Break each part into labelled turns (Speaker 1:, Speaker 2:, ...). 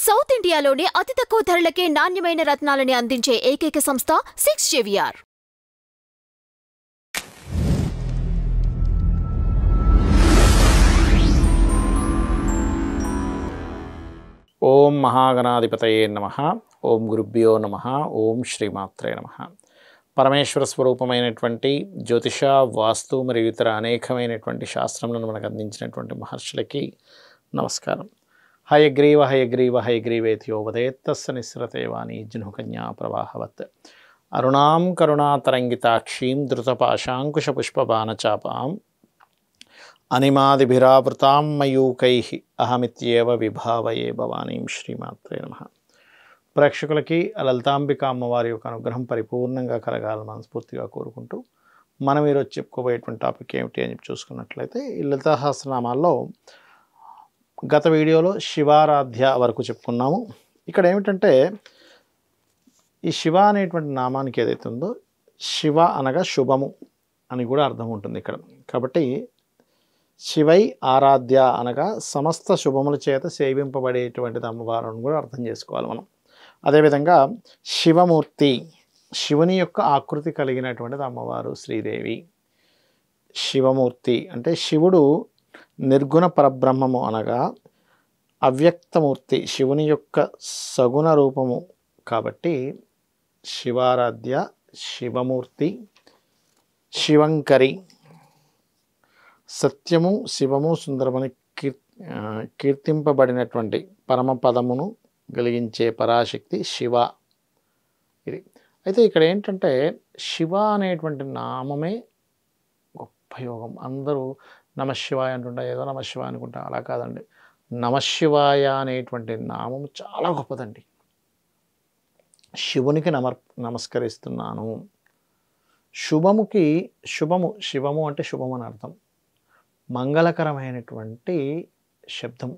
Speaker 1: South ఇండియాలోనే అతి తక్కువ ధరలకే నాణ్యమైన రత్నాలని అందించే ఏకైక సంస్థ 6 JVR.
Speaker 2: ఓం మహాగణాధిపతయే నమః. ఓం గురుభ్యో నమః. ఓం శ్రీమాత్రే నమః. పరమేశ్వర స్వరూపమైనటువంటి జ్యోతిష, వాస్తు మరియు ఇతర అనేకమైనటువంటి శాస్త్రములను మనకు అందించినటువంటి మహర్షులకి నమస్కారం. హయగ్రీవ హయగ్రీవ హయగ్రీవేతియో వదేత్తస్స నిస్సరతే వాణి జునుకన్యా ప్రవాహవత్ అరుణాం కరుణాతరంగితాక్షీం ధృతపాశాంకుశపుష్పబాణచాపాం అనిమాదిభిరావృతాం మయూకైః అహమిత్యేవ విభావయే భవానీం. శ్రీమాత్రే నమః. ప్రేక్షకులకి లలితాంబిక అమ్మవారి యొక్క అనుగ్రహం పరిపూర్ణంగా కలగాలని మనస్ఫూర్తిగా కోరుకుంటూ మనం ఈరోజు చెప్పుకోబోయేటువంటి టాపిక్ ఏమిటి అని చూసుకున్నట్లయితే, ఈ లలితా సహస్రనామాల్లో గత వీడియోలో శివారాధ్య వరకు చెప్పుకున్నాము. ఇక్కడ ఏమిటంటే, ఈ శివ అనేటువంటి నామానికి ఏదైతే ఉందో, శివ అనగా శుభము అని కూడా అర్థం ఉంటుంది ఇక్కడ. కాబట్టి శివై ఆరాధ్య అనగా సమస్త శుభముల చేత సేవింపబడేటువంటిది అమ్మవారిని కూడా అర్థం చేసుకోవాలి మనం. అదేవిధంగా శివమూర్తి, శివుని యొక్క ఆకృతి కలిగినటువంటిది అమ్మవారు శ్రీదేవి. శివమూర్తి అంటే శివుడు నిర్గుణ పరబ్రహ్మము అనగా అవ్యక్తమూర్తి, శివుని యొక్క సగుణ రూపము. కాబట్టి శివారాధ్య, శివమూర్తి, శివంకరి, సత్యము, శివము, సుందరమని కీర్తింపబడినటువంటి పరమపదమును కలిగించే పరాశక్తి శివ. ఇది అయితే ఇక్కడ ఏంటంటే, శివ అనేటువంటి నామమే గొప్ప యోగం. అందరూ నమశివాయ అంటుంటా, ఏదో నమశివాయ అనుకుంటా. అలా కాదండి. నమశివాయ అనేటువంటి నామం చాలా గొప్పదండి. శివునికి నమస్కరిస్తున్నాను. శుభముకి శుభము, శివము అంటే శుభము అని అర్థం. మంగళకరమైనటువంటి శబ్దం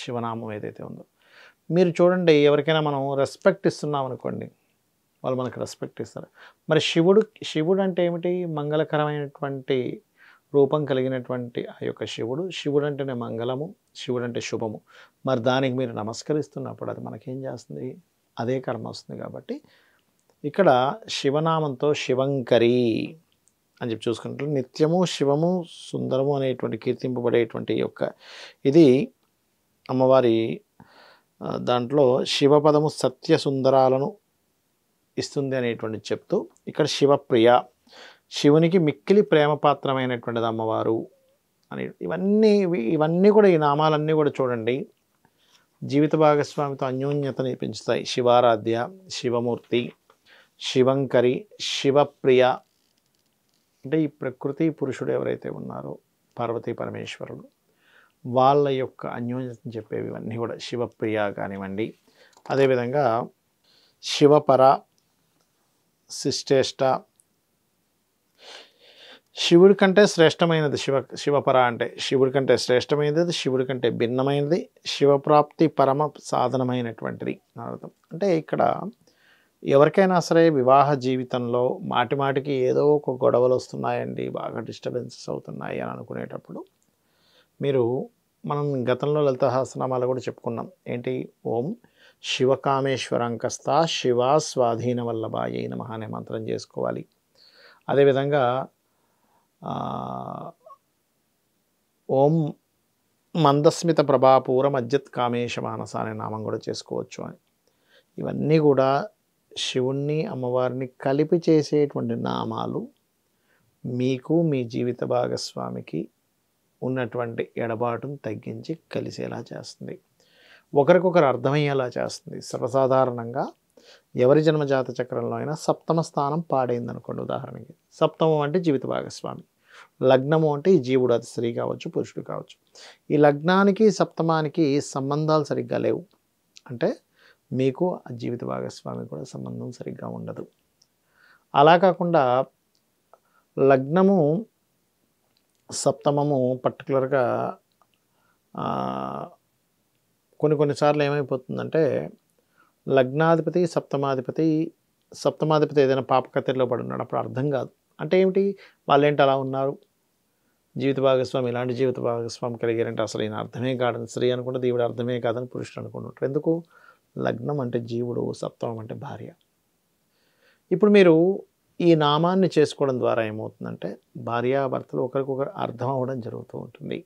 Speaker 2: శివనామం ఏదైతే ఉందో. మీరు చూడండి, ఎవరికైనా మనం రెస్పెక్ట్ ఇస్తున్నాం అనుకోండి, వాళ్ళు మనకు రెస్పెక్ట్ ఇస్తారు. మరి శివుడు అంటే ఏమిటి? మంగళకరమైనటువంటి రూపం కలిగినటువంటి ఆ యొక్క శివుడు అంటేనే మంగళము, శివుడు అంటే శుభము. మరి దానికి మీరు నమస్కరిస్తున్నప్పుడు అది మనకేం చేస్తుంది? అదే కర్మ వస్తుంది. కాబట్టి ఇక్కడ శివనామంతో శివంకరి అని చెప్పి చూసుకుంటారు. నిత్యము శివము సుందరము అనేటువంటి కీర్తింపబడేటువంటి యొక్క ఇది అమ్మవారి దాంట్లో శివపదము సత్య సుందరాలను ఇస్తుంది అనేటువంటి చెప్తూ, ఇక్కడ శివప్రియ, శివునికి మిక్కిలి ప్రేమపాత్రమైనటువంటిది అమ్మవారు అని. ఇవన్నీ కూడా, ఈ నామాలన్నీ కూడా చూడండి, జీవిత భాగస్వామితో అన్యోన్యతని పెంచుతాయి. శివారాధ్య, శివమూర్తి, శివంకరి, శివప్రియ అంటే ఈ ప్రకృతి పురుషుడు ఎవరైతే ఉన్నారో పార్వతీ పరమేశ్వరుడు, వాళ్ళ యొక్క అన్యోన్యతను చెప్పేవి ఇవన్నీ కూడా. శివప్రియ కానివ్వండి, అదేవిధంగా శివపర, శిష్టేష్ట, శివుడి కంటే శ్రేష్టమైనది శివపర అంటే శివుడి కంటే శ్రేష్టమైనది, శివుడి కంటే భిన్నమైనది, శివప్రాప్తి పరమ సాధనమైనటువంటిది అర్థం. అంటే ఇక్కడ ఎవరికైనా సరే వివాహ జీవితంలో మాటిమాటికి ఏదో ఒక గొడవలు వస్తున్నాయండి, బాగా డిస్టర్బెన్సెస్ అవుతున్నాయి అని అనుకునేటప్పుడు, మనం గతంలో లలిత సహస్రనామాలు కూడా చెప్పుకున్నాం. ఏంటి? ఓం శివకామేశ్వరంకస్త శివ స్వాధీన వల్లభాయై నమః అనే మంత్రం చేసుకోవాలి. అదేవిధంగా ఓం మందస్మిత ప్రభాపూర మజ్జత్ కామేశ మానస అనే నామం కూడా చేసుకోవచ్చు అని. ఇవన్నీ కూడా శివుణ్ణి అమ్మవారిని కలిపి చేసేటువంటి నామాలు. మీకు మీ జీవిత భాగస్వామికి ఉన్నటువంటి ఎడబాటును తగ్గించి కలిసేలా చేస్తుంది, ఒకరికొకరు అర్థమయ్యేలా చేస్తుంది. సర్వసాధారణంగా ఎవరి జన్మజాత చక్రంలో అయినా సప్తమ స్థానం పాడైంది అనుకోండి. ఉదాహరణకి సప్తమం అంటే జీవిత భాగస్వామి, లగ్నము అంటే ఈ జీవుడు, అది స్త్రీ కావచ్చు పురుషుడు కావచ్చు. ఈ లగ్నానికి సప్తమానికి సంబంధాలు సరిగ్గా లేవు అంటే మీకు ఆ జీవిత భాగస్వామి కూడా సంబంధం సరిగ్గా ఉండదు. అలా కాకుండా లగ్నము సప్తమము పర్టికులర్గా కొన్నిసార్లు ఏమైపోతుందంటే, లగ్నాధిపతి సప్తమాధిపతి ఏదైనా పాపకత్తిలో పడి ఉన్నాడు, అప్పుడు అర్థం కాదు. అంటే ఏమిటి? వాళ్ళు ఏంటి అలా ఉన్నారు? జీవిత భాగస్వామి ఇలాంటి జీవిత భాగస్వామి కలిగారంటే అసలు ఈయన అర్థమే కాదని స్త్రీ అనుకుంటే దేవుడు అర్థమే కాదని పురుషుడు అనుకుంటుంటారు. ఎందుకు? లగ్నం అంటే జీవుడు, సప్తమం అంటే భార్య. ఇప్పుడు మీరు ఈ నామాన్ని చేసుకోవడం ద్వారా ఏమవుతుందంటే భార్యాభర్తలు ఒకరికొకరు అర్థం అవ్వడం జరుగుతూ ఉంటుంది.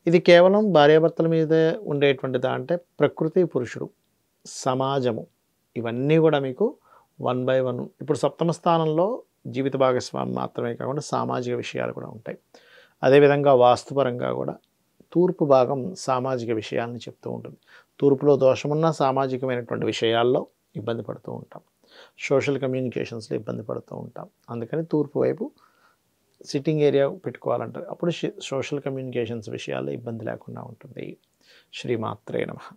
Speaker 2: ఇది కేవలం భార్యాభర్తల మీదే ఉండేటువంటిదా అంటే ప్రకృతి, పురుషుడు, సమాజము ఇవన్నీ కూడా మీకు 1 by 1. ఇప్పుడు సప్తమ స్థానంలో జీవిత భాగస్వామి మాత్రమే కాకుండా సామాజిక విషయాలు కూడా ఉంటాయి. అదేవిధంగా వాస్తుపరంగా కూడా తూర్పు భాగం సామాజిక విషయాలను చెప్తూ ఉంటుంది. తూర్పులో దోషమున్న సామాజికమైనటువంటి విషయాల్లో ఇబ్బంది పడుతూ ఉంటాం. సోషల్ కమ్యూనికేషన్స్లో ఇబ్బంది పడుతూ ఉంటాం. అందుకని తూర్పు వైపు సిట్టింగ్ ఏరియా పెట్టుకోవాలంటారు. అప్పుడు సోషల్ కమ్యూనికేషన్స్ విషయాల్లో ఇబ్బంది లేకుండా ఉంటుంది. శ్రీమాత్రే నమః.